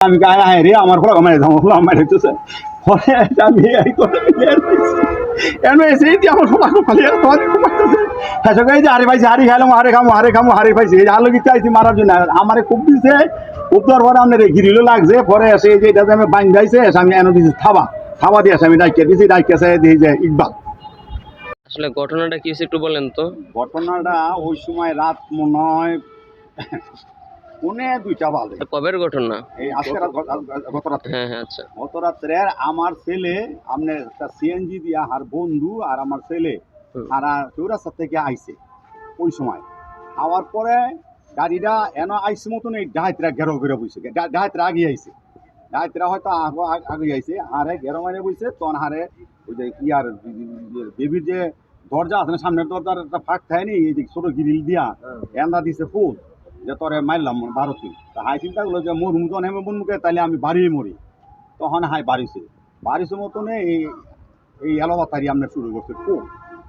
আমি গায়ে হায় রে আমার ফলে আমার আমার হইতেছে পরে আমি এই কথা এনে এসে আমার সবাই খালি হ্যাঁ এই যে হারি পাইছি হারি খাইলাম হারে খামো হারি পাইছি এই আলো গিয়ে চাইছি মারার জন্য আমারে খুব দিছে খুব দেওয়ার পরে আপনার গিরিলও লাগছে পরে এসে এই যে এটাতে আমি বাইন যাইছে আমি এনে দিয়েছি থাবা দিয়ে আমি ডাইকে দিয়েছি ডাইকে দিয়ে যে ইকবাল। আসলে ঘটনাটা কি হয়েছে একটু বলেন তো। ঘটনাটা ওই সময় রাত মনে হয় পুনে 2টা বাজে। কবের ঘটনা? এই আজকে গত রাত্রে। হ্যাঁ হ্যাঁ আচ্ছা। গত রাত্রে আমার ছেলে আপনার একটা সিএনজি দিয়া আর বন্ধু আর আমার ছেলে আর চৌরাস্তা থেকে আইছে ওই সময় আওয়ার পরে গাড়িটা এনে আইসে মতন এই ডাহাইতরা ঘেরো ঘেরে বইছে ডাহাইতরা আগে আইছে ডাহাইতরা হয়তো আগে আইছে হারে ঘেরো মারে বইছে তখন হারে ওই যে ইয়ার বেবির যে দরজা আছে না সামনের দরজার একটা ফাঁক থাকে নি এই যে ছোট গ্রিল দিয়া এন্দা দিছে ফুল যে তোরে মারলাম ভারতী তা হাই চিন্তা করলো যে মোর মুখ নেমে মুখে তাহলে আমি বাড়িয়ে মরি তখন হাই বাড়িছে মতনে এই এলোবাতারি আমরা শুরু করছে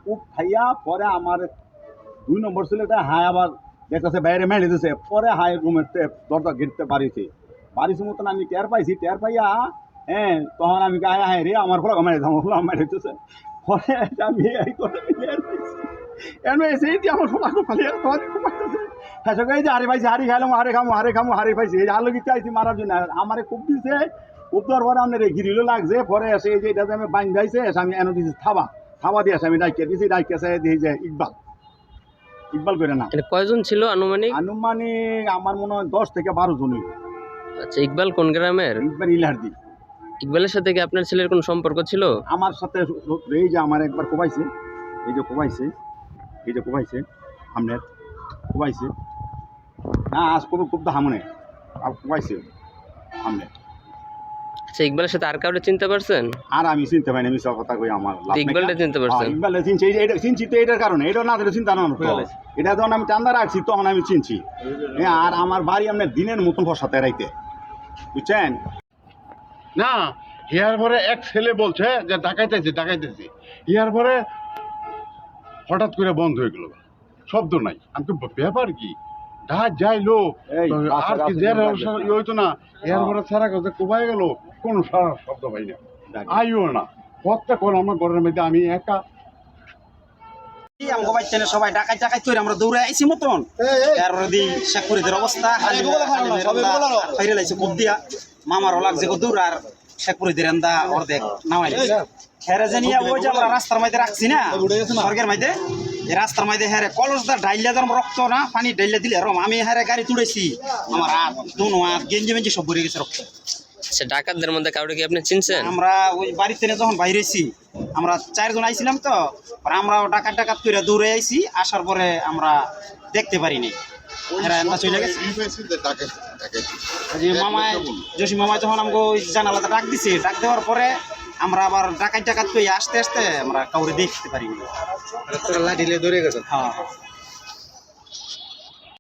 খুব খাইয়া পরে আমার 2 নম্বর ছেলেটা হাই আবার দেখতেছে বাইরে মেলে দিতেছে পরে হাই রুমের দরজা ঘিরতে বাড়িছে মতন আমি টের পাইয়া হ্যাঁ তখন আমি গায়ে হায় রে আমার ফলে আমার হইতেছে পরে আমি এই কথা এনে এসে আমার সবাই খালি হ্যাঁ এই যে হারি পাইছি হারি খাইলাম হারে খামো হারি পাইছি এই আলো গিয়ে চাইছি মারার জন্য আমারে খুব দিছে খুব দেওয়ার পরে আপনার গিরিলও লাগছে পরে এসে এই যে এটাতে আমি বাইন যাইছে আমি এনে দিয়েছি থাবা দিয়ে আমি ডাইকে দিয়েছি ডাইকে দিয়ে যে ইকবাল করে না। কয়জন ছিল আনুমানিক? আমার মনে হয় 10 থেকে 12 জন। আচ্ছা, ইকবাল কোন গ্রামের? ইকবাল ইলাহারদি। ইকবালের সাথে কি আপনার ছেলের কোনো সম্পর্ক ছিল? আমার সাথে এই যে আমার একবার কোবাইছে আপনার কোবাইছে না আজ খুব হামনে আর কোবাইছে আপনার। আচ্ছা, ইকবালের সাথে আর কাউকে চিনতে পারছেন? আর আমি চিনতে পারিনি, আমি সব কথা কই আমার ইকবালটা চিনতে পারছেন? ইকবালটা চিনছি, চিনছি তো এটার কারণে, এটা না দিলে চিন্তা না এটা যখন আমি চান্দা রাখছি তখন আমি চিনছি। আর আমার বাড়ি আপনার দিনের মতন বসাতে রাইতে বুঝছেন না। ইয়ার পরে এক ছেলে বলছে যে ডাকাইতেছি ইয়ার পরে হঠাৎ করে বন্ধ হয়ে গেল, শব্দ নাই। আমি তো ব্যাপার কি ঢাক যাইলো আর কি হইতো না। এর পরে সারা কথা কোবাই গেল, কোন সারা শব্দ পাই না, আইও না। প্রত্যেকক্ষণ আমার ঘরের মধ্যে আমি একা সবাই ডাকাই করে আমরা দৌড়ে আইসি মতন শেখপুরীদের অবস্থা খুব দিয়া মামারও লাগছে দূর আর শেখপুরীদের এন্দা অর্ধেক নামাই হেরে জানিয়া ওই যে আমরা রাস্তার মধ্যে রাখছি না স্বর্গের মধ্যে, এই রাস্তার মধ্যে হেরে কলসদার ডাইলিয়া যেন রক্ত না পানি ডাইলিয়া দিলে রম আমি হেরে গাড়ি তুলেছি, আমার হাত দুনো হাত গেঞ্জি মেঞ্জি সব ভরে গেছে রক্ত। আচ্ছা, ডাকাতদের মধ্যে কাউকে কি আপনি চিনছেন? আমরা ওই বাড়িতে যখন বাইরেছি আমরা 4 জন আইছিলাম তো আমরাও ডাকাত করে দৌড়ে আইছি, আসার পরে আমরা দেখতে পারিনি চলে গেছে। মামায় জসিম মামায় যখন আমাকে ওই জানালাতে ডাক দিছে, ডাক দেওয়ার পরে আমরা আবার ডাকাত করে আস্তে আস্তে আমরা কাউরে দেখতে পারিনি। লাঠি ধরে গেছে। হ্যাঁ।